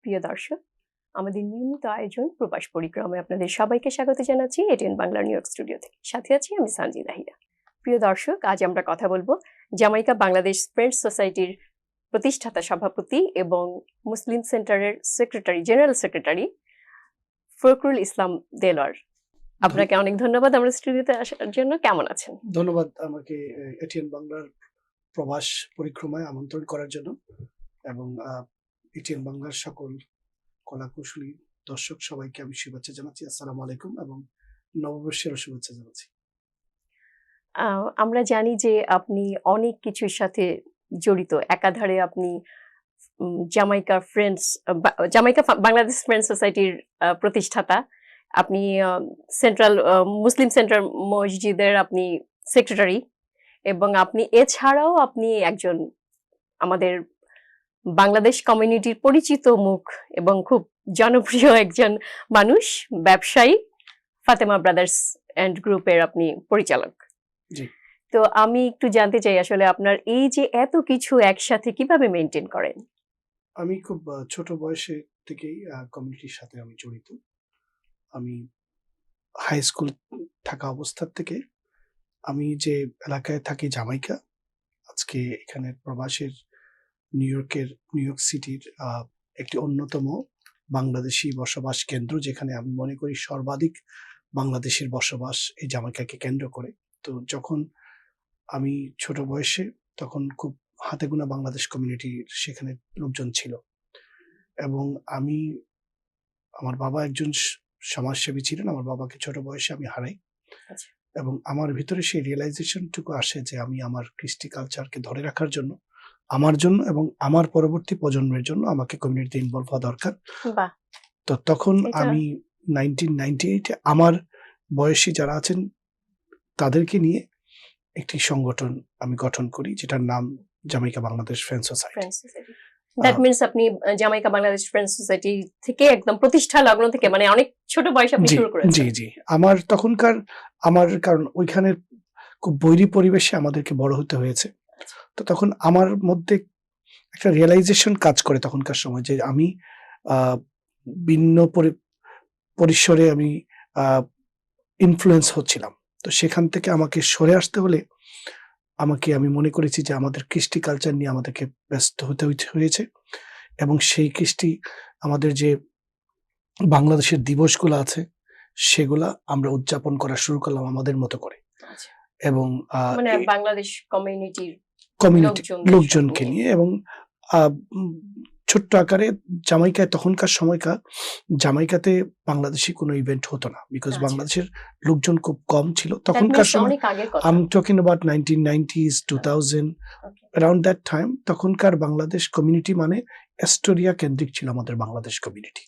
প্রিয় দর্শক, আমাদের নিয়মিত আয়োজন প্রবাস পরিক্রমায় আপনাদের সবাইকে স্বাগত জানাচ্ছি এটিএন বাংলার নিউ ইয়র্ক স্টুডিও থেকে। সাথে আছি আমি সানজিদা হিরা। প্রিয় দর্শক, আজ আমরা কথা বলবো জামাইকা বাংলাদেশ ফ্রেন্ডস সোসাইটির প্রতিষ্ঠাতা সভাপতি এবং মুসলিম সেন্টারের জেনারেল সেক্রেটারি ফখরুল ইসলাম দেলোয়ার। আপনাকে অনেক ধন্যবাদ আমার স্টুডিওতে আসার জন্য। কেমন আছেন? ধন্যবাদ আমাকে এটিএন বাংলার প্রবাস পরিক্রমায় আমন্ত্রণ করার জন্য, এবং এটিএন বাংলার সকল কলাকুশলী দর্শক সবাইকে আমি শুভেচ্ছা জানাচ্ছি। আসসালামু আলাইকুম এবং নববর্ষের শুভেচ্ছা জানাচ্ছি। আমরা জানি যে আপনি অনেক কিছুর সাথে জড়িত, একাধারে আপনি জামাইকা বাংলাদেশ ফ্রেন্ডস সোসাইটির প্রতিষ্ঠাতা, আপনি সেন্ট্রাল মুসলিম সেন্টার মসজিদের আপনি সেক্রেটারি, এবং আপনি এছাড়াও আপনি একজন আমাদের বাংলাদেশ কমিউনিটির পরিচিত মুখ এবং খুব জনপ্রিয় একজন মানুষ, ব্যবসায়ী, ফাতেমা ব্রাদার্স এন্ড গ্রুপের আপনি পরিচালক। তো আমি একটু জানতে চাই আসলে আপনার এই যে এত কিছু একসাথে কিভাবে মেনটেন করেন? আমি খুব ছোট বয়সে থেকেই কমিউনিটির সাথে আমি জড়িত। আমি হাই স্কুল থাকা অবস্থা থেকে আমি যে এলাকায় থাকি জামাইকা, আজকে এখানে প্রবাসের নিউ ইয়র্ক সিটির একটি অন্যতম বাংলাদেশি বসবাস কেন্দ্র, যেখানে আমি মনে করি সর্বাধিক বাংলাদেশের বসবাস এই জামাইকাকে কেন্দ্র করে। তো যখন আমি ছোট বয়সে, তখন খুব হাতে গোনা বাংলাদেশ কমিউনিটির সেখানে লোকজন ছিল, এবং আমার বাবা একজন সমাজসেবী ছিলেন। আমার বাবাকে ছোট বয়সে আমি হারাই, এবং আমার ভিতরে সেই রিয়েলাইজেশনটুকু আসে যে আমি আমার কৃষ্টি কালচারকে ধরে রাখার জন্য, আমার জন্য এবং আমার পরবর্তী প্রজন্মের জন্য আমাকে কমিউনিটিতে ইনভলভ হওয়া দরকার। তো তখন আমি 1998 আমার বয়সী যারা আছেন তাদেরকে নিয়ে একটি সংগঠন আমি গঠন করি, যেটার নাম Jamaica Bangladesh friends society. That means আপনি জামাইকা বাংলাদেশ ফ্রেন্ডস সোসাইটি থেকে একদম প্রতিষ্ঠা লগ্ন থেকে, মানে অনেক ছোট বয়সে আপনি শুরু করেছেন? জি জি। কারণ ওইখানে খুব বৈরী পরিবেশে আমাদেরকে বড় হতে হয়েছে। তো তখন আমার মধ্যে একটা রিয়েলাইজেশন কাজ করে তখনকার সময়, যে আমি ভিন্ন পরিসরে আমি ইনফ্লুয়েন্স হচ্ছিলাম। তো সেখান থেকে আমাকে সরে আসতে হলে আমি মনে করেছি যে আমাদের কৃষ্টি কালচার নিয়ে আমাদেরকে ব্যস্ত হতে হয়েছে, এবং সেই কৃষ্টি আমাদের যে বাংলাদেশের দিবসগুলো আছে সেগুলা আমরা উদযাপন করা শুরু করলাম আমাদের মতো করে, এবং বাংলাদেশ কমিউনিটি লোকজনকে নিয়ে, এবং ছোট্ট আকারে জামাইকাতে বাংলাদেশি কোনো ইভেন্ট হতো না, বিকজ বাংলাদেশের লোকজন খুব কম ছিল তখনকার সময়। I'm talking about 1990s, 2000, around that time. তখনকার বাংলাদেশ কমিউনিটি মানে এস্টোরিয়া কেন্দ্রিক ছিল আমাদের বাংলাদেশ কমিউনিটি,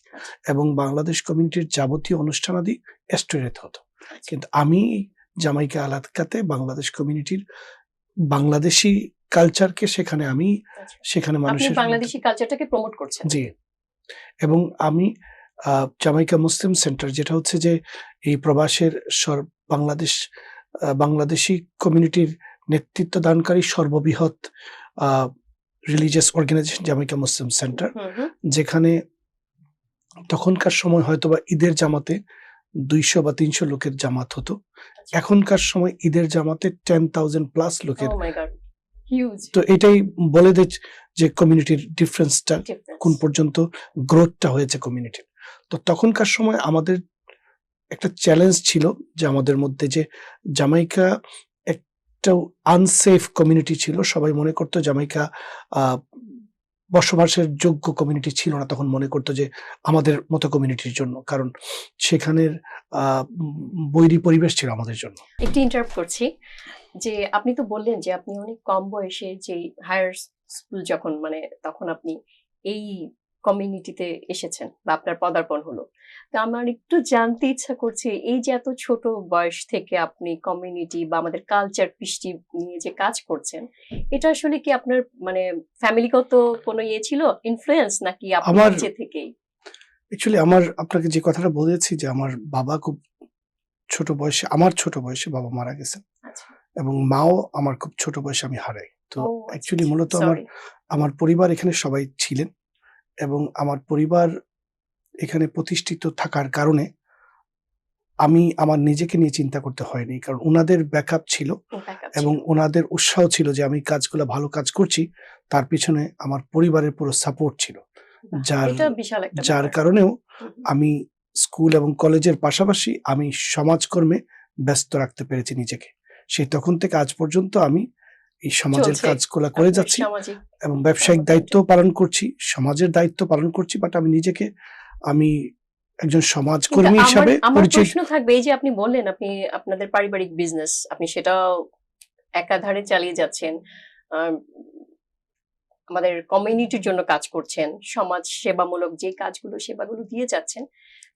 এবং বাংলাদেশ কমিউনিটির যাবতীয় অনুষ্ঠানাদি এস্টোরিয়াতে হতো। কিন্তু আমি জামাইকা এলাকাতে বাংলাদেশ কমিউনিটির বাংলাদেশি কালচারকে সেখানে মানুষের বাংলাদেশি কালচারটাকে প্রমোট করছেন। জি, এবং আমি জামাইকা মুসলিম সেন্টার, যেটা হচ্ছে যে এই প্রবাসের বাংলাদেশি কমিউনিটির নেতৃত্ব দানকারী সর্ববৃহৎ religious organisation Jamaica Muslim centre, যেখানে তখনকার সময় হয়তোবা ঈদের জামাতে 200 বা 300 লোকের জামাত হতো। এখনকার সময় ঈদের জামাতে 10,000 প্লাস লোকের। তো এটাই বলে দেয় যে কমিউনিটির ডিফারেন্সটা কোন পর্যন্ত গ্রোথটা হয়েছে কমিউনিটির। তো তখনকার সময় আমাদের একটা চ্যালেঞ্জ ছিল যে আমাদের মধ্যে যে জামাইকা একটা আনসেফ কমিউনিটি ছিল। সবাই মনে করতো জামাইকা বসবাসের যোগ্য কমিউনিটি ছিল না, তখন মনে করতো যে আমাদের মতো কমিউনিটির জন্য, কারণ সেখানের বৈরী পরিবেশ ছিল আমাদের জন্য। একটু ইন্টারাপ্ট করছি, যে আপনি তো বললেন যে আপনি অনেক কম বয়সে যে হায়ার স্কুল তখন আপনি এই কমিউনিটিতে এসেছেন বা আপনার পদার্পণ হলো। তো আমার একটু জানতে ইচ্ছা করছে, এই যে এত ছোট বয়স থেকে আপনি কমিউনিটি বা আমাদের কালচার কৃষ্টি নিয়ে যে কাজ করছেন, এটা আসলে কি আপনার ফ্যামিলিগত কোনো ছিল ইনফ্লুয়েন্স, নাকি আপনার নিজে থেকেই? অ্যাকচুয়ালি আপনাকে যে কথাটা বলেছি যে আমার বাবা খুব ছোট বয়সে বাবা মারা গেছেন, এবং মাও আমার খুব ছোট বয়সে আমি হারাই। তো অ্যাকচুয়ালি মূলত আমার পরিবার এখানে সবাই ছিলেন, এবং আমার পরিবার এখানে প্রতিষ্ঠিত থাকার কারণে আমি আমার নিজেকে নিয়ে চিন্তা করতে হয়নি। কারণ উনাদের ব্যাকআপ ছিল ব্যাকআপ এবং ছিল। উনাদের উৎসাহ ছিল যে আমি কাজগুলা ভালো কাজ করছি। তার পেছনে আমার পরিবারের পুরো সাপোর্ট ছিল। বাহ! যার এটা বিশাল একটা যার ব্যাপার। কারণেও হুম, হুম। আমি স্কুল এবং কলেজের পাশাপাশি আমি সমাজকর্মে ব্যস্ত রাখতে পেরেছি নিজেকে। সেই তখন থেকে আজ পর্যন্ত আমি এই সমাজের চলছে কাজগুলা করে আপনার যাচ্ছি সামাজিক এবং ব্যবসায়িক কর্মকাণ্ড। দায়িত্বও পালন করছি, সমাজের দায়িত্ব পালন করছি। বাট আমি নিজেকে আমি একজন কিন্তু সমাজকর্মী আমার হিসাবে আমার পরিচয়। প্রশ্ন থাকবে এই যে আপনি বললেন আপনি আপনাদের পারিবারিক বিজনেস আপনি সেটাও একাধারে চালিয়ে যাচ্ছেন। আম আমাদের কমিউনিটির জন্য কাজ করছেন। সমাজ সেবামূলক যে কাজগুলো সেবাগুলো দিয়ে যাচ্ছেন।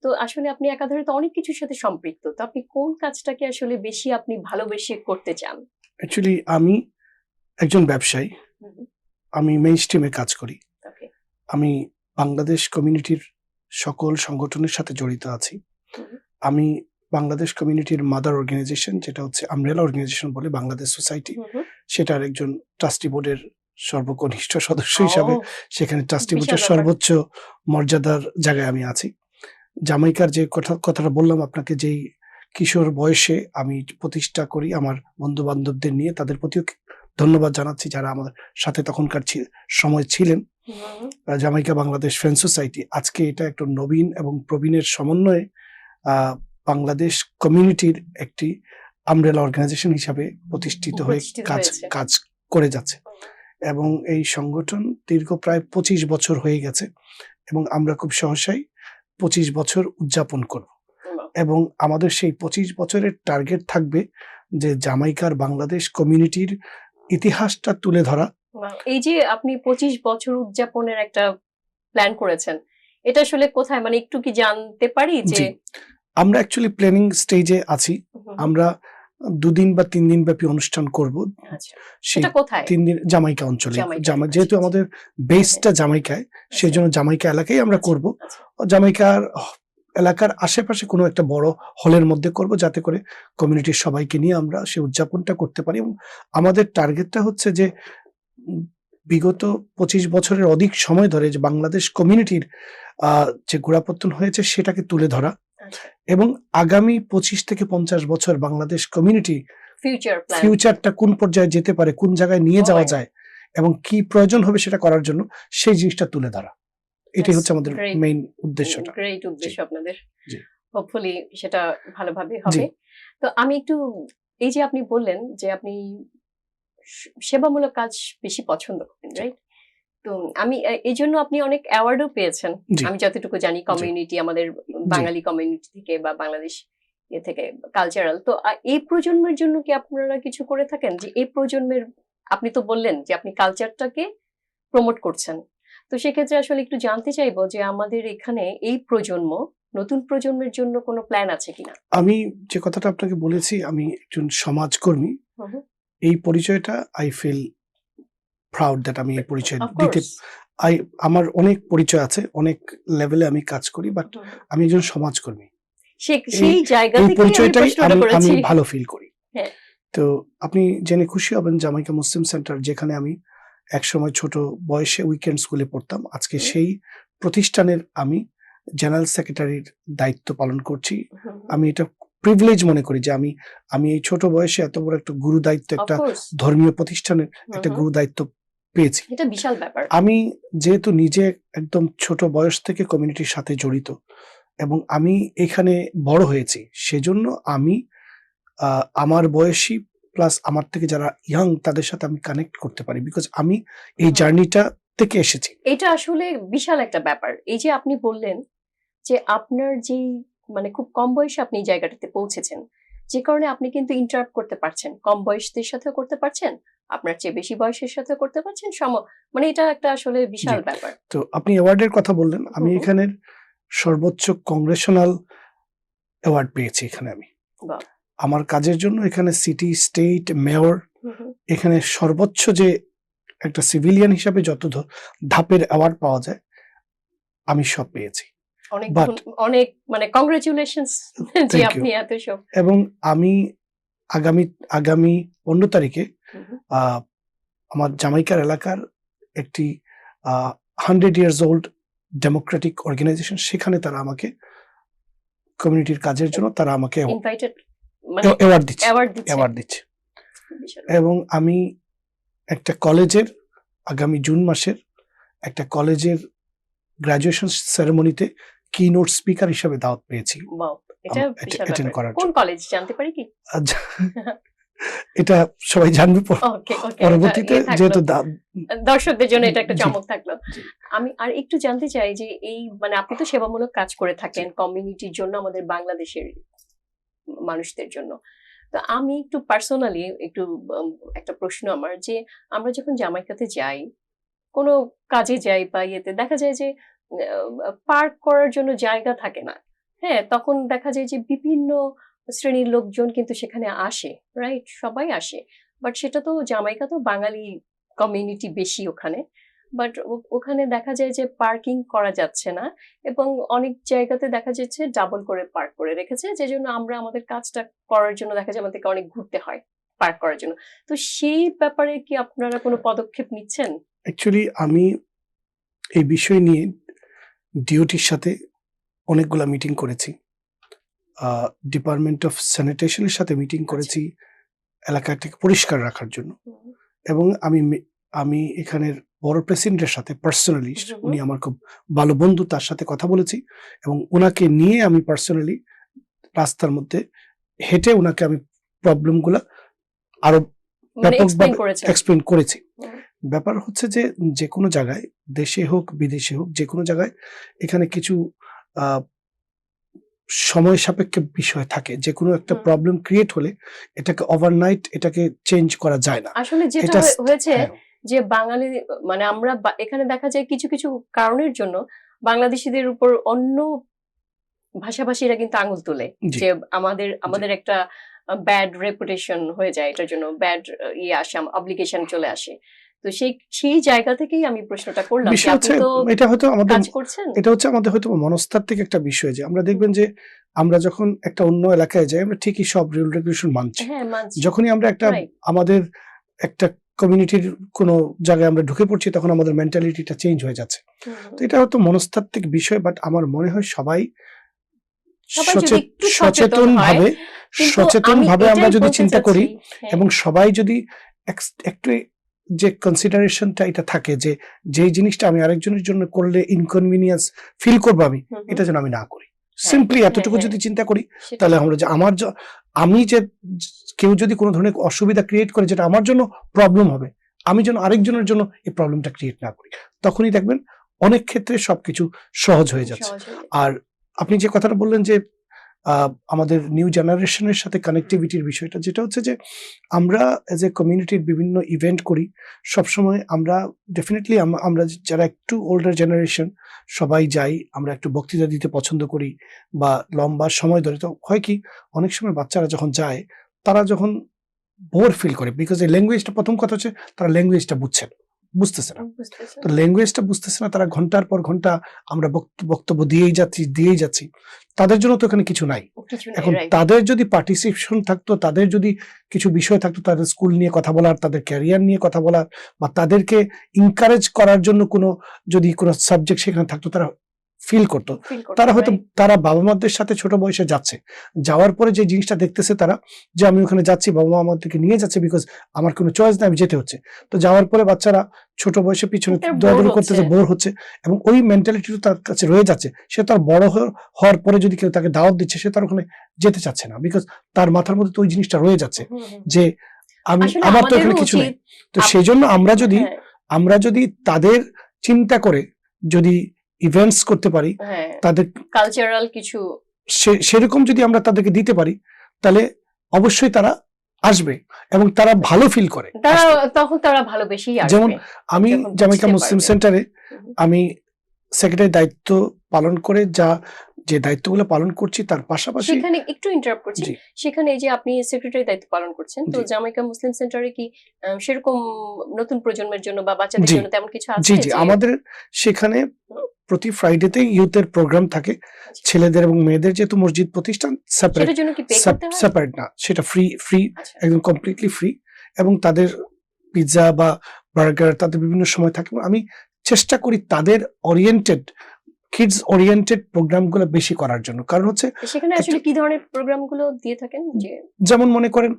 তো আসলে আপনি একাধারে তো অনেক কিছুর সাথে সম্পৃক্ত। তো আপনি কোন কাজটাকে আসলে বেশি আপনি ভালোবেসে করতে চান? অ্যাকচুয়ালি আমি একজন ব্যবসায়ী। হুম, হুম। আমি মেইনস্ট্রিমে কাজ করি। ওকে। আমি বাংলাদেশ কমিউনিটির সকল সংগঠনের সাথে জড়িত আছি। হুম, হুম। আমি বাংলাদেশ কমিউনিটির মাদার অর্গানাইজেশন যেটা হচ্ছে আমব্রেলা অর্গানাইজেশন বলে বাংলাদেশ সোসাইটি, হুম, হুম। সেটার একজন ট্রাস্টি বোর্ডের সর্বকনিষ্ঠ সদস্য ও হিসাবে সেখানে ট্রাস্টি বিশাল বোর্ডের ব্যাপার। সর্বোচ্চ মর্যাদার জায়গায় আমি আছি। জামাইকার যে কথাটা বললাম আপনাকে, যেই কিশোর বয়সে আমি প্রতিষ্ঠা করি আমার বন্ধু-বান্ধবদের নিয়ে, তাদের প্রতিও ধন্যবাদ জানাচ্ছি যারা আমার সাথে তখনকার সময় ছিলেন। হুম, হুম। জামাইকা বাংলাদেশ ফ্রেন্ড সোসাইটি আজকে এটা একটা নবীন এবং প্রবীণের সমন্বয়ে আ বাংলাদেশ কমিউনিটির একটি আমব্রেলা অর্গানাইজেশন হিসাবে প্রতিষ্ঠিত হয়ে প্রতিষ্ঠিত কাজ হয়েছে। কাজ করে যাচ্ছে। এবং এই সংগঠন দীর্ঘ প্রায় ২৫ বছর হয়ে গেছে এবং আমরা খুব সহসাই ২৫ বছর উদযাপন করব। বাহ! এবং আমাদের সেই ২৫ বছরের টার্গেট থাকবে যে জামাইকার বাংলাদেশ কমিউনিটির ইতিহাসটা তুলে ধরা। বাহ! এই যে আপনি ২৫ বছর উদযাপনের একটা প্ল্যান করেছেন। এটা আসলে কোথায় মানে একটু কি জানতে পারি যে জি, আমরা অ্যাকচুয়ালি প্ল্যানিং স্টেজে আছি। হুম, হুম। আমরা ২ দিন বা ৩ দিন ব্যাপী অনুষ্ঠান করব। আচ্ছা। সেই সেটা কোথায়? ৩ দিন জামাইকা অঞ্চলে। জামাইকায়। আচ্ছা, যেহেতু আচ্ছা। আমাদের হ্যাঁ, হ্যাঁ। বেসটা জামাইকায়, আচ্ছা, সেজন্য জামাইকা এলাকায় আমরা আচ্ছা, করব। আচ্ছা। জামাইকার এলাকার আশেপাশে কোনো একটা বড় হলের মধ্যে করব, যাতে করে কমিউনিটির সবাইকে নিয়ে আমরা সেই উদযাপনটা করতে পারি। এবং আমাদের টার্গেটটা হচ্ছে যে উম বিগত ২৫ বছরের অধিক সময় ধরে যে বাংলাদেশ কমিউনিটির আ যে গোড়াপত্তন হয়েছে সেটাকে তুলে ধরা আচ্ছা। এবং আগামী ২৫ থেকে ৫০ বছর বাংলাদেশ কমিউনিটি ফিউচার প্ল্যান। ফিউচারটা কোন পর্যায়ে যেতে পারে, কোন জায়গায় নিয়ে যাওয়া ওহ মাই যায় এবং কি প্রয়োজন হবে সেটা করার জন্য সেই জিনিসটা তুলে ধরা। এটাই দ্যাটস হচ্ছে আমাদের গ্রেট। মেইন উদ্দেশ্যটা। গ্রেট জি, উদ্দেশ্য আপনাদের। জি, হোপফুলি সেটা ভালোভাবে জি, হবে। তো আমি একটু এই যে আপনি বললেন যে আপনি সেবামূলক কাজ বেশি পছন্দ করেন, জি, রাইট? তো আমি এজন্য আপনি অনেক অ্যাওয়ার্ডও পেয়েছেন। জি, আমি যতটুকু জানি জি, কমিউনিটি আমাদের জি। বাঙালি কমিউনিটি থেকে বা বাংলাদেশ থেকে কালচারাল। তো এই প্রজন্মের জন্য কি আপনারা কিছু করে থাকেন? যে এই প্রজন্মের আপনি তো বললেন যে আপনি কালচারটাকে প্রমোট করছেন। তো সেক্ষেত্রে আসলে একটু জানতে চাইবো যে আমাদের এখানে এই প্রজন্ম, নতুন প্রজন্মের জন্য কোনো প্ল্যান আছে কিনা? আমি যে কথাটা আপনাকে বলেছি, আমি একজন সমাজকর্মী। হু, হু। এই পরিচয়টা I feel proud that আমি এই পরিচয় অফ দিতে কোর্স। আই আমার অনেক পরিচয় আছে, অনেক লেভেলে আমি কাজ করি। বাট হু, হু। আমি একজন সমাজকর্মী। এই সেই জায়গা এই থেকেই আমি পরিচয়টাই প্রশ্নটা আমি করেছি। ভালো ফিল করি। হ্যাঁ। তো আপনি জেনে খুশি হবেন জামাইকা মুসলিম সেন্টার, যেখানে আমি একসময় ছোট বয়সে উইকেন্ড স্কুলে পড়তাম। আজকে হুম, সেই প্রতিষ্ঠানের আমি জেনারেল সেক্রেটারির দায়িত্ব পালন করছি। হুম, আমি এটা প্রিভিলেজ মনে করি যে আমি এই ছোট বয়সে এত বড় একটা গুরু দায়িত্ব, অফ একটা কোর্স। ধর্মীয় প্রতিষ্ঠানের হুম, একটা হুম। গুরু দায়িত্ব পেয়েছি। এটা বিশাল ব্যাপার। আমি যেহেতু নিজে একদম ছোট বয়স থেকে কমিউনিটির সাথে জড়িত এবং আমি এখানে বড় হয়েছি, সেজন্য আমি আমার বয়সী প্লাস আমার থেকে যারা ইয়াং তাদের সাথে আমি কানেক্ট করতে পারি। বিকজ আমি এই হুম। জার্নিটা থেকে এসেছি। এটা আসলে বিশাল একটা ব্যাপার। এই যে আপনি বললেন যে আপনার যেই মানে খুব কম বয়সে আপনি এই জায়গাটাতে পৌঁছেছেন। যে কারণে আপনি কিন্তু ইন্টারাপ্ট করতে পারছেন। কম বয়সীদের সাথেও করতে পারছেন। আপনার চেয়ে বেশি বয়সের সাথেও করতে পারছেন। মানে এটা একটা আসলে জি। বিশাল ব্যাপার। তো আপনি অ্যাওয়ার্ডের কথা বললেন। হুম, আমি হুম। এখানের সর্বোচ্চ কংগ্রেশনাল অ্যাওয়ার্ড পেয়েছি এখানে আমি। বাহ! আমার কাজের জন্য এখানে সিটি, স্টেট, মেয়র, হুম, হুম। এখানে সর্বোচ্চ যে একটা সিভিলিয়ান হিসাবে যত ধাপের অ্যাওয়ার্ড পাওয়া যায়, আমি সব পেয়েছি। অনেক বাট অনেক মানে কংগ্রাচুলেশনস যে থ্যাংক ইউ। আপনি এত সব এবং আমি আগামী আগামী ১৫ তারিখে হুম, হুম। আ আমার জামাইকার এলাকার একটি আ 100 ইয়ার্স ওল্ড ডেমোক্রেটিক অর্গানাইজেশন, সেখানে তারা আমাকে কমিউনিটির কাজের জন্য তারা আমাকে ইনভাইটেড, মানে অ্যাওয়ার্ড দিচ্ছে অ্যাওয়ার্ড দিচ্ছে। অ্যাওয়ার্ড দিচ্ছে। এবং আমি একটা কলেজের আগামী জুন মাসের একটা কলেজের গ্রাজুয়েশন সেরেমনিতে কিনোট স্পিকার হিসেবে দাওয়াত পেয়েছি Wow, এটা বিশাল অ্যাটেন্ড ব্যাপার। করার কোন জন্য। কলেজ জানতে পারি কি? আজ এটা সবাই জানবে ওকে ওকে, পরবর্তীতে, যেহেতু দর্শকদের জন্য এটা একটা জি, চমক থাকলো। জি। আমি আর একটু জানতে চাই যে এই মানে আপনি তো সেবামূলক কাজ করে থাকেন কমিউনিটির জন্য, আমাদের বাংলাদেশের মানুষদের জন্য। তো আমি একটু পার্সোনালি একটু একটা প্রশ্ন আমার, যে আমরা যখন জামাইকাতে যাই, কোনো কাজে যাই বা ইয়েতে, দেখা যায় যে পার্ক করার জন্য জায়গা থাকে না। হ্যাঁ, তখন দেখা যায় যে বিভিন্ন শ্রেণীর লোকজন কিন্তু সেখানে আসে, রাইট? সবাই আসে, বাট সেটা তো জামাইকা তো বাঙালি কমিউনিটি বেশি ওখানে, বাট ওখানে দেখা যায় যে পার্কিং করা যাচ্ছে না, এবং অনেক জায়গাতে দেখা যাচ্ছে ডাবল করে পার্ক করে রেখেছে, যে জন্য আমরা আমাদের কাজটা করার জন্য দেখা যায় আমাদেরকে অনেক ঘুরতে হয় পার্ক করার জন্য। তো সেই ব্যাপারে কি আপনারা কোনো পদক্ষেপ নিচ্ছেন? অ্যাকচুয়ালি আমি এই বিষয় নিয়ে ডিওটির সাথে অনেকগুলা মিটিং করেছি, ডিপার্টমেন্ট অফ স্যানিটেশনের সাথে মিটিং করেছি এলাকাটাকে পরিষ্কার রাখার জন্য। এবং আমি এখানের বড় প্রেসিডেন্টের সাথে পার্সোনালি, উনি আমার খুব ভালো বন্ধু, তার সাথে কথা বলেছি, এবং ওনাকে নিয়ে আমি পার্সোনালি রাস্তার মধ্যে হেঁটে ওনাকে আমি প্রবলেমগুলো আরো ব্যাপকভাবে এক্সপ্লেন করেছি। ব্যাপার হচ্ছে যে যে কোনো জায়গায়, দেশে হোক বিদেশে হোক, যে কোনো জায়গায় এখানে কিছু সময় সাপেক্ষ বিষয় থাকে। যে কোনো একটা প্রবলেম ক্রিয়েট হলে এটাকে ওভারনাইট এটাকে চেঞ্জ করা যায় না। আসলে যেটা হয়েছে যে বাঙালি, মানে আমরা এখানে দেখা যায় কিছু কিছু কারণের জন্য বাংলাদেশিদের উপর অন্য ভাষাভাষীরা কিন্তু আঙুল তোলে, যে আমাদের একটা ব্যাড রেপুটেশন হয়ে যায়, এটার জন্য ব্যাড আসে, অব্লিগেশন চলে আসে। তো সেই জায়গা থেকেই আমি প্রশ্নটা করলাম। এটা হয়তো আমাদের হয়তো মনস্তাত্ত্বিক একটা বিষয়, যে আমরা দেখবেন যে আমরা যখন একটা অন্য এলাকায় যাই, আমরা ঠিকই সব রুল রেগুলেশন মানছি। যখনই আমরা আমাদের একটা কমিউনিটির কোনো জায়গায় আমরা ঢুকে পড়ছি, তখন আমাদের মেন্টালিটিটা চেঞ্জ হয়ে যাচ্ছে। তো এটা হয়তো মনস্তাত্ত্বিক বিষয়, বাট আমার মনে হয় সবাই সচেতন ভাবে আমরা যদি চিন্তা করি, এবং সবাই যদি একটু যে কনসিডারেশনটা এটা থাকে, যে যেই জিনিসটা আমি আরেকজনের জন্য করলে ইনকনভিনিয়েন্স ফিল করবো আমি, এটা যেন আমি না করি। সিম্পলি এতটুকু যদি চিন্তা করি, তাহলে আমরা যে আমি যে কেউ যদি কোনো ধরনের অসুবিধা ক্রিয়েট করে যেটা আমার জন্য প্রবলেম হবে, আমি যেন আরেকজনের জন্য এই প্রবলেমটা ক্রিয়েট না করি, তখনই দেখবেন অনেক ক্ষেত্রে সবকিছু সহজ হয়ে যাচ্ছে। আর আপনি যে কথাটা বললেন যে আমাদের নিউ জেনারেশনের সাথে কানেক্টিভিটির বিষয়টা, যেটা হচ্ছে যে আমরা এজ এ কমিউনিটির বিভিন্ন ইভেন্ট করি সবসময়, আমরা ডেফিনেটলি আমরা যারা একটু ওল্ডার জেনারেশন সবাই যাই, আমরা একটু বক্তৃতা দিতে পছন্দ করি বা লম্বা সময় ধরে। তো হয় কি, অনেক সময় বাচ্চারা যখন যায়, তারা যখন বোর ফিল করে, বিকজ এই ল্যাঙ্গুয়েজটা, প্রথম কথা হচ্ছে তারা ল্যাঙ্গুয়েজটা বুঝতেছে না। তো ল্যাঙ্গুয়েজটা বুঝতেছে না, তারা ঘন্টার পর ঘন্টা আমরা বক্তব্য দিয়েই যাচ্ছি, তাদের জন্য তো এখানে কিছু নাই। এখন তাদের যদি পার্টিসিপেশন থাকতো, তাদের যদি কিছু বিষয় থাকতো, তাদের স্কুল নিয়ে কথা বলার, তাদের ক্যারিয়ার নিয়ে কথা বলার, বা তাদেরকে ইনকারেজ করার জন্য যদি কোনো সাবজেক্ট সেখানে থাকতো, তারা ফিল করতো। তারা হয়তো তারা বাবা মাদের সাথে ছোট বয়সে যাচ্ছে, যাওয়ার পরে যে জিনিসটা দেখতেছে তারা, যে আমি ওখানে যাচ্ছি, বাবা মা আমাদেরকে নিয়ে যাচ্ছে, বিকজ আমার কোনো চয়েস নেই, আমি যেতে হচ্ছে। তো যাওয়ার পরে বাচ্চারা ছোট বয়সে পিছনে দৌড়াদৌড়ি করতেছে, বোর হচ্ছে, এবং ওই মেন্টালিটিটা তার কাছে রয়ে যাচ্ছে। সে তার বড় হওয়ার পরে যদি কেউ তাকে দাওয়াত দিচ্ছে, সে তার ওখানে যেতে চাচ্ছে না, বিকজ তার মাথার মধ্যে তো ওই জিনিসটা রয়ে যাচ্ছে যে আমার তো এখানে কিছু নেই। তো সেই জন্য আমরা যদি তাদের চিন্তা করে যদি ইভেন্টস করতে পারি, তাদের কালচারাল কিছু সেরকম যদি আমরা তাদেরকে দিতে পারি, তাহলে অবশ্যই তারা আসবে এবং তারা ভালো ফিল করে, তখন তারা ভালোবেসে আসবে। যেমন আমি জামাইকা মুসলিম সেন্টারে আমি সেক্রেটারি দায়িত্ব পালন করে যে দায়িত্বগুলো পালন করছি, তার পাশাপাশি সেখানে একটু ইন্টারাপ্ট করছি, সেখানে এই যে আপনি সেক্রেটারি দায়িত্ব পালন করছেন, তো জামাইকা মুসলিম সেন্টারে কি সেরকম নতুন প্রজন্মের জন্য বা বাচ্চাদের জন্য তেমন কিছু আছে? জি, আমাদের সেখানে প্রতি ফ্রাইডেতে ইউথের প্রোগ্রাম থাকে, ছেলেদের এবং মেয়েদের, যেহেতু মসজিদ প্রতিষ্ঠান সেপারেট না, সেটা ফ্রি একদম কমপ্লিটলি ফ্রি, এবং তাদের পিৎজা বা বার্গার তাদের বিভিন্ন সময় থাকে। আমি চেষ্টা করি তাদের ওরিয়েন্টেড কিডস ওরিয়েন্টেড প্রোগ্রামগুলো বেশি করার জন্য। কারণ হচ্ছে সেখানে আসলে কি ধরনের প্রোগ্রামগুলো দিয়ে থাকেন? যে যেমন মনে করেন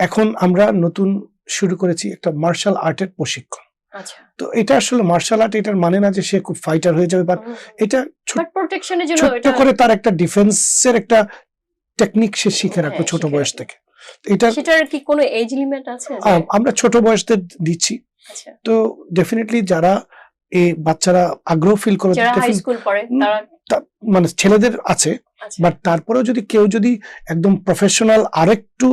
এখন আমরা নতুন শুরু করেছি একটা মার্শাল আর্টের প্রশিক্ষণ। আচ্ছা, তো এটা আসলে মার্শাল আর্ট এটার মানে না যে সে খুব ফাইটার হয়ে যাবে, বাট এটা বাট প্রোটেকশনের জন্য ছোট্ট এটা করে তার একটা ডিফেন্সের একটা টেকনিক সে শিখে রাখবে হ্যাঁ, ছোট শিখে বয়স রাখবে। থেকে। এটা সেটার কি কোনো এজ লিমিট আছে? যে আমরা ছোট বয়সদের দিচ্ছি। আচ্ছা, তো ডেফিনেটলি যারা এই বাচ্চারা আগ্রহ ফিল করে যারা হাই স্কুল পড়ে তারা মানে ছেলেদের আছে, আচ্ছা, বাট তারপরেও যদি কেউ যদি একদম প্রফেশনাল আরেকটু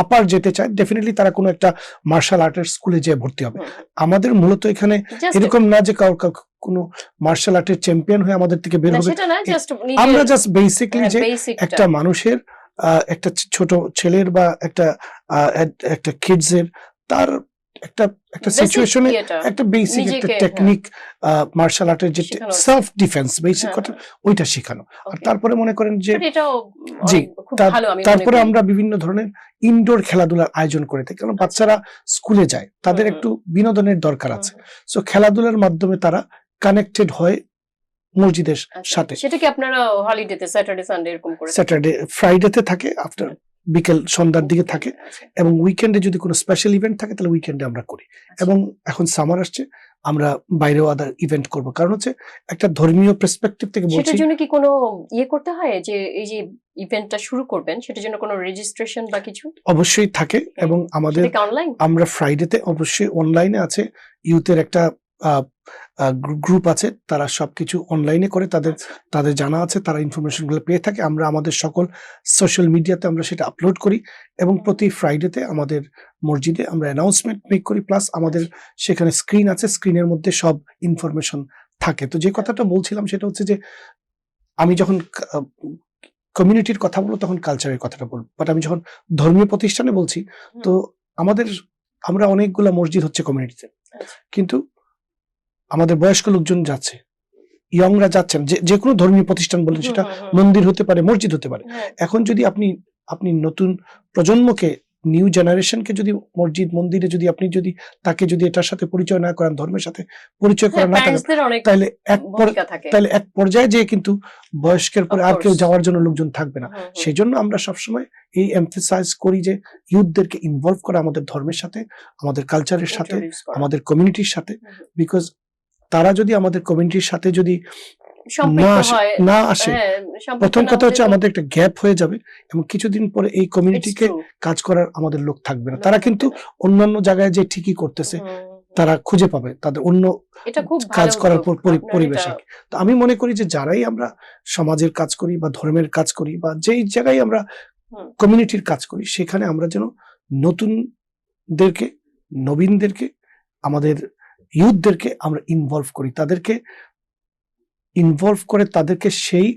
আপার যেতে চায়, ডেফিনেটলি তারা কোনো একটা মার্শাল আর্টের স্কুলে যেয়ে ভর্তি হবে। আমাদের মূলত এখানে Just এরকম না যে কোনো মার্শাল আর্টের চ্যাম্পিয়ন হয়ে আমাদের থেকে বের না, হবে। সেটা না, জাস্ট আমরা জাস্ট বেসিকলি যে বেসিকটা একটা মানুষের একটা ছোট ছেলের বা একটা কিডস এর তার একটা একটা সিচুয়েশনে একটা বেসিক একটা নিজেকে, টেকনিক মার্শাল আর্টের যে শেখানো হচ্ছে। সেলফ ডিফেন্স বেসিক হ্যাঁ, কথা ওইটা শেখানো। আর okay. তারপরে মনে করেন যে But এটাও জি, খুব ভালো আমি মনে তারপরে করি। আমরা বিভিন্ন ধরনের ইনডোর খেলাধুলার আয়োজন করে থাকি, কারণ বাচ্চারা স্কুলে যায়, তাদের একটু বিনোদনের দরকার আছে। সো খেলাধুলার মাধ্যমে তারা কানেক্টেড হয় মসজিদের আচ্ছা, সাথে। সেটা কি আপনারা হলিডেতে স্যাটারডে সানডে এরকম করে? স্যাটারডে ফ্রাইডেতে থাকে, আফটার বিকেল সন্ধ্যার দিকে থাকে, আচ্ছা, এবং উইকেন্ডে যদি কোনো স্পেশাল ইভেন্ট থাকে তাহলে উইকেন্ডে আমরা করি। এবং এখন সামার আসছে, আমরা বাইরেও আদার ইভেন্ট করব, কারণ হচ্ছে একটা ধর্মীয় পার্সপেক্টিভ থেকে বলছি। সেটার জন্য কি কোনো ইয়ে করতে হয় যে এই যে ইভেন্টটা শুরু করবেন সেটার জন্য কোনো রেজিস্ট্রেশন বা কিছু? অবশ্যই থাকে, এবং আমাদের সেটা কি অনলাইন? আমরা ফ্রাইডেতে অবশ্যই অনলাইনে আছে, ইউথের একটা গ্রুপ আছে, তারা সবকিছু অনলাইনে করে, তাদের জানা আছে, তারা ইনফরমেশন গুলো পেয়ে থাকে। আমরা আমাদের সকল সোশ্যাল মিডিয়াতে আমরা সেটা আপলোড করি, এবং প্রতি ফ্রাইডেতে আমাদের মসজিদে আমরা অ্যানাউন্সমেন্ট মেক করি, প্লাস আমাদের সেখানে স্ক্রিন আছে, স্ক্রিনের মধ্যে সব ইনফরমেশন থাকে। তো যে কথাটা বলছিলাম সেটা হচ্ছে যে আমি যখন কমিউনিটির কথা বলবো তখন কালচারের কথাটা বলবো, বাট আমি যখন ধর্মীয় প্রতিষ্ঠানে বলছি, তো আমরা অনেকগুলা মসজিদ হচ্ছে কমিউনিটিতে, কিন্তু আমাদের বয়স্ক লোকজন যাচ্ছে, ইয়ংরা যাচ্ছেন, যে কোনো ধর্মীয় প্রতিষ্ঠান বলেন, সেটা মন্দির হতে পারে, মসজিদ হতে পারে। এখন যদি আপনি নতুন প্রজন্মকে, নিউ জেনারেশনকে যদি মসজিদ মন্দিরে যদি আপনি যদি তাকে যদি এটার সাথে পরিচয় না করান, ধর্মের সাথে পরিচয় করা না করেন, তাহলে এক পর্যায়ে যে কিন্তু বয়স্কের পরে আর কেউ যাওয়ার জন্য লোকজন থাকবে না। সেই জন্য আমরা সবসময় এই এমফাসাইজ করি যে ইউথদেরকে ইনভলভ করা আমাদের ধর্মের সাথে, আমাদের কালচারের সাথে, আমাদের কমিউনিটির সাথে, বিকজ তারা যদি আমাদের কমিউনিটির সাথে যদি না আসে, প্রথম কথা হচ্ছে আমাদের একটা গ্যাপ হয়ে যাবে, এবং কিছুদিন পরে এই কমিউনিটিকে কাজ করার আমাদের লোক থাকবে না। তারা কিন্তু অন্যান্য জায়গায় যে ঠিকই করতেছে, তারা খুঁজে পাবে তাদের অন্য কাজ করার পরিবেশ। তো আমি মনে করি যে যারাই আমরা সমাজের কাজ করি বা ধর্মের কাজ করি বা যেই জায়গায় আমরা কমিউনিটির কাজ করি, সেখানে আমরা যেন নবীনদেরকে আমাদের ইউথদেরকে আমরা ইনভলভ করি, তাদেরকে ইনভলভ করে তাদেরকে সেই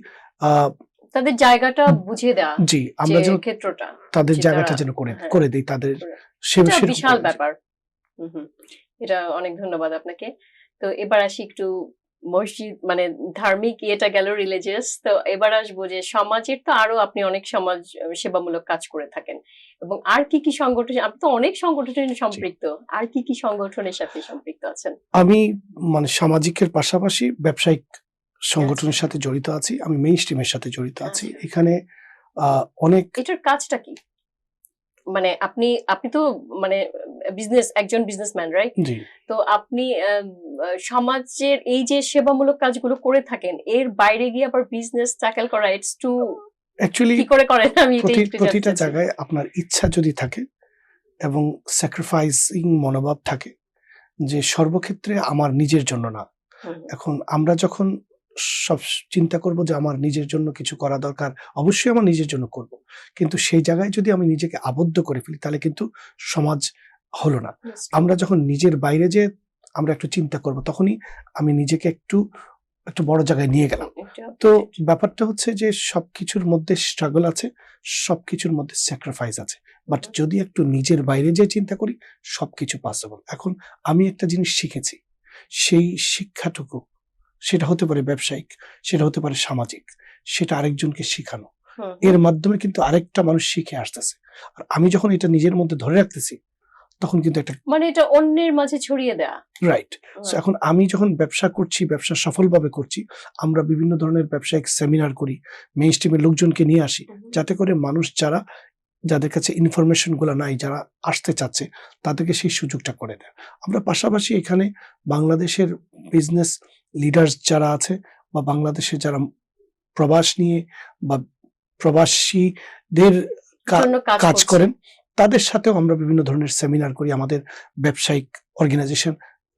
তাদের জায়গাটা বুঝিয়ে দেওয়া। জি, আমরা যেন ক্ষেত্রটা তাদের জায়গাটা যেন করে দেই তাদের, সেটা বিশাল ব্যাপার। এটা অনেক ধন্যবাদ আপনাকে। তো এবার আসি একটু মসজিদ, মানে ধার্মিক ইয়েটা গেল, রিলিজিয়াস। তো এবার আসবো যে সমাজের তো আরো আপনি অনেক সমাজ সেবামূলক কাজ করে থাকেন, এবং আর কি কি সংগঠন, আপনি তো অনেক সংগঠনে সম্পৃক্ত, আর কি কি সংগঠনের সাথে সম্পৃক্ত আছেন? আমি মানে সামাজিকের পাশাপাশি ব্যবসায়িক সংগঠনের সাথে জড়িত আছি, আমি মেইন স্ট্রিমের সাথে জড়িত আছি। এখানে অনেক, এটার কাজটা কি? মানে আপনি তো মানে একজন বিজনেসম্যান, রাইট? তো আপনি সমাজের এই যে সেবামূলক কাজগুলো করে থাকেন, এর বাইরে গিয়ে আবার বিজনেস ট্যাকল করা, ইটস টু অ্যাকচুয়ালি কি করে করেন? আমি প্রতিটা জায়গায় আপনার ইচ্ছা যদি থাকে এবং স্যাক্রিফাইসিং মনোভাব থাকে, যে সর্বক্ষেত্রে আমার নিজের জন্য না। এখন আমরা যখন সব চিন্তা করব যে আমার নিজের জন্য কিছু করা দরকার, অবশ্যই আমার নিজের জন্য করব, কিন্তু সেই জায়গায় যদি আমি নিজেকে আবদ্ধ করে ফেলি তাহলে কিন্তু সমাজ হলো না। আমরা যখন নিজের বাইরে যে আমরা একটু চিন্তা করব, তখনই আমি নিজেকে একটু বড় জায়গায় নিয়ে গেলাম। তো ব্যাপারটা হচ্ছে যে সবকিছুর মধ্যে স্ট্রাগল আছে, সবকিছুর মধ্যে স্যাক্রিফাইস আছে, বাট যদি একটু নিজের বাইরে যে চিন্তা করি, সবকিছু পসিবল। এখন আমি একটা জিনিস শিখেছি, সেই শিক্ষাটুকু, সেটা হতে পারে ব্যবসায়িক, সেটা হতে পারে সামাজিক, সেটা আরেকজনকে শিখানো, এর মাধ্যমে কিন্তু আরেকটা মানুষ শিখে আসতেছে। আর আমি যখন এটা নিজের মধ্যে ধরে রাখতেছি, তখন কিন্তু একটা মানে এটা অন্যের মাঝে ছড়িয়ে দেয়া। রাইট। সো এখন আমি যখন ব্যবসা করছি, ব্যবসা সফলভাবে করছি, আমরা বিভিন্ন ধরনের ব্যবসায়িক সেমিনার করি, মেইন স্ট্রিমের লোকজনকে নিয়ে আসি, যাতে করে মানুষ যাদের কাছে ইনফরমেশন গুলো নাই, যারা আসতে চাচ্ছে, তাদেরকে সেই সুযোগটা করে দেয়। আমরা পাশাপাশি এখানে বাংলাদেশের বিজনেস লিডার্স যারা আছে বা বাংলাদেশের যারা প্রবাস নিয়ে বা প্রবাসীদের জন্য কাজ কাজ করছে। করেন, তাদের সাথেও আমরা বিভিন্ন ধরনের সেমিনার করি আমাদের ব্যবসায়িক organization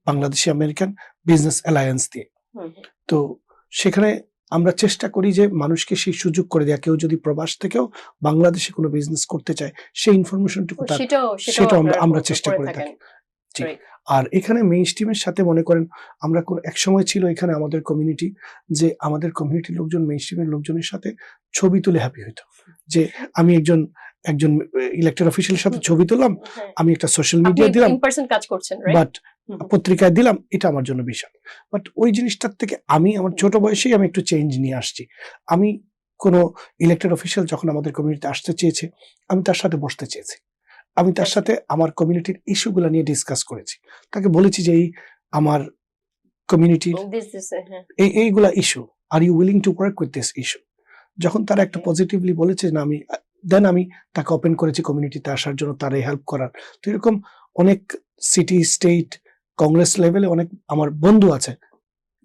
Bangladeshi American business alliance দিয়ে। তো সেখানে আমরা চেষ্টা করি যে মানুষকে সেই সুযোগ করে দেয়া, কেউ যদি প্রবাস থেকেও বাংলাদেশে কোনো বিজনেস করতে চায়, সেই ইনফরমেশনটুকু সেটাও আমরা চেষ্টা করে থাকি। জি। আর এখানে মেইন স্ট্রিমের সাথে মনে করেন আমরা এক সময় ছিল এখানে আমাদের কমিউনিটি, যে আমাদের কমিউনিটির লোকজন মেইন স্ট্রিমের লোকজনের সাথে ছবি তুলে হ্যাপি হইতো, যে আমি একজন ইলেক্টেড অফিসিয়ালের সাথে ছবি তুললাম, আমি একটা সোশ্যাল মিডিয়া দিলাম, কাজ করছেন, বাট পত্রিকায় দিলাম, এটা আমার জন্য বিশাল। বাট ওই জিনিসটার থেকে আমি আমার ছোট বয়সেই আমি একটু চেঞ্জ নিয়ে আসছি। আমি কোনো ইলেক্টেড অফিসিয়াল যখন আমাদের কমিউনিটিতে আসতে চেয়েছে, আমি তার সাথে বসতে চেয়েছি, আমি তার সাথে আমার কমিউনিটির ইস্যুগুলো নিয়ে ডিসকাস করেছি, তাকে বলেছি যে এই আমার কমিউনিটির এইগুলা issue, are you willing to work with this issue. যখন তারা একটা পজিটিভলি বলেছে না, আমি তাকে ওপেন করেছি কমিউনিটিতে আসার জন্য, তার হেল্প করার। তো এরকম অনেক সিটি, স্টেট, কংগ্রেস লেভেলে অনেক আমার বন্ধু আছে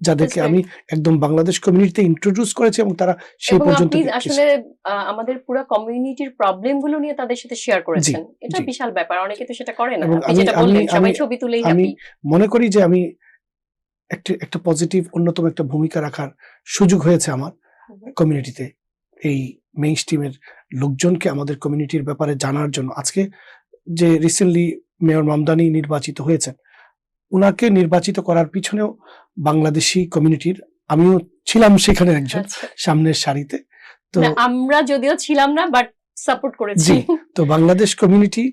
যাদেরকে আমি একদম বাংলাদেশ কমিউনিটিতে ইন্ট্রোডিউস করেছি, এবং তারা সেই পর্যন্ত আসলে আমাদের পুরো কমিউনিটির প্রবলেম গুলো নিয়ে তাদের সাথে শেয়ার করেছেন। এটা বিশাল ব্যাপার, অনেকে তো সেটা করে না। আপনি যেটা বললেন সবাই ছবি তুলেই হ্যাপি। মনে করি যে আমি একটা পজিটিভ অন্যতম একটা ভূমিকা রাখার সুযোগ হয়েছে আমার কমিউনিটিতে, এই মেইন স্ট্রিমের লোকজনকে আমাদের কমিউনিটির ব্যাপারে জানার জন্য। আজকে যে রিসেন্টলি মেয়র মামদানি নির্বাচিত হয়েছেন, উনাকে নির্বাচিত করার পিছনেও বাংলাদেশি কমিউনিটির, আমিও ছিলাম সেখানে একজন সামনের সারিতে। তো আমরা যদিও ছিলাম না, বাট সাপোর্ট করেছি। তো বাংলাদেশ কমিউনিটি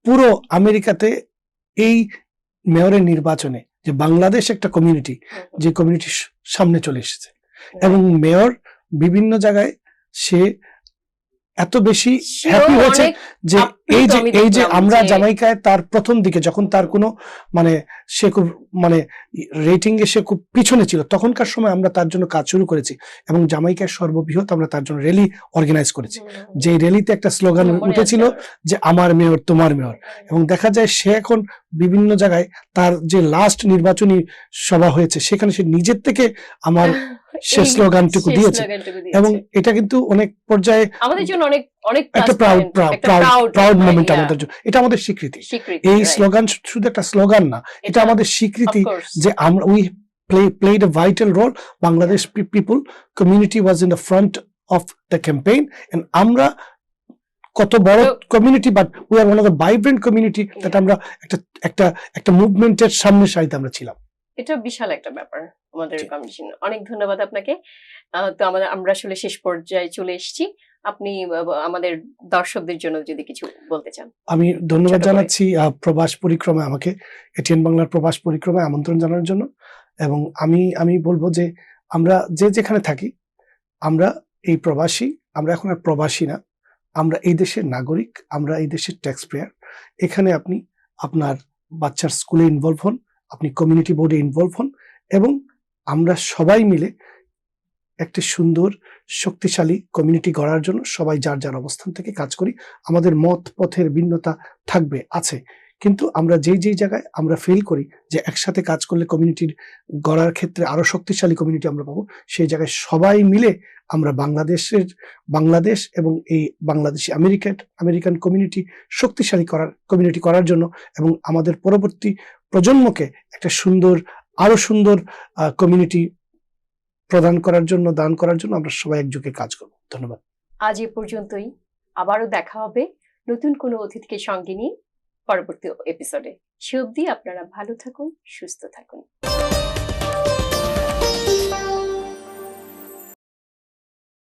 পুরো আমেরিকাতে এই মেয়রের নির্বাচনে, যে বাংলাদেশ একটা কমিউনিটি, যে কমিউনিটির সামনে চলে এসেছে, এবং মেয়র বিভিন্ন জায়গায় সে এত বেশি হ্যাপি হয়েছে যে এই যে আমরা জামাইকায় তার প্রথম দিকে যখন তার কোনো সে খুব রেটিং এ সে খুব পিছনে ছিল, তখনকার সময় আমরা তার জন্য কাজ শুরু করেছি, এবং জামাইকায় সর্ববৃহৎ আমরা তার জন্য র্যালি অর্গানাইজ করেছি, যে র্যালিতে একটা স্লোগান উঠেছিল যে আমার মেয়র তোমার মেয়র। এবং দেখা যায় সে এখন বিভিন্ন জায়গায় তার যে লাস্ট নির্বাচনী সভা হয়েছে, সেখানে সে নিজের থেকে আমার সে স্লোগানটুকু দিয়েছে, এবং এটা কিন্তু অনেক পর্যায়ে আমাদের জন্য অনেক একটা প্রাউড মোমেন্ট আমাদের জন্য। এটা আমাদের স্বীকৃতি। এই স্লোগান শুধু একটা স্লোগান না, এটা আমাদের স্বীকৃতি যে আমরা played a vital role. Bangladesh people community was in the front of the campaign, and আমরা কত বড় community, but we are one of the vibrant community, that আমরা একটা মুভমেন্টের সামনে সারিতে আমরা ছিলাম। এটা বিশাল একটা ব্যাপার আমাদের কমিউনিটি। অনেক ধন্যবাদ আপনাকে। তো আমরা আসলে শেষ পর্যায়ে চলে এসেছি। আপনি আমাদের দর্শকদের জন্য যদি কিছু বলতে চান। আমি ধন্যবাদ জানাচ্ছি প্রবাস পরিক্রমা, আমাকে এটিএন বাংলার প্রবাস পরিক্রমায় আমন্ত্রণ জানানোর জন্য। এবং আমি বলবো যে আমরা যেখানে থাকি, আমরা এই প্রবাসী, আমরা এখন আর প্রবাসী না, আমরা এই দেশের নাগরিক, আমরা এই দেশের ট্যাক্স পেয়ার। এখানে আপনি আপনার বাচ্চার স্কুলে ইনভলভ হন, আপনি কমিউনিটি বোর্ডে ইনভলভ হন, এবং আমরা সবাই মিলে একটা সুন্দর শক্তিশালী কমিউনিটি গড়ার জন্য সবাই যার যার অবস্থান থেকে কাজ করি। আমাদের মত পথের ভিন্নতা থাকবে, আছে, কিন্তু আমরা যেই জায়গায় আমরা ফিল করি যে একসাথে কাজ করলে কমিউনিটির গড়ার ক্ষেত্রে আরো শক্তিশালী কমিউনিটি আমরা পাবো, সেই জায়গায় সবাই মিলে আমরা বাংলাদেশ এবং এই বাংলাদেশি আমেরিকান কমিউনিটি শক্তিশালী কমিউনিটি করার জন্য, এবং আমাদের পরবর্তী প্রজন্মকে একটা আরো সুন্দর কমিউনিটি প্রদান করার জন্য, দান করার জন্য আমরা সবাই একযোগে কাজ করব। ধন্যবাদ। আজ এ পর্যন্তই। আবারও দেখা হবে নতুন কোনো অতিথিকে সঙ্গে নিয়ে পরবর্তী এপিসোডে। সে অবধি আপনারা ভালো থাকুন, সুস্থ থাকুন।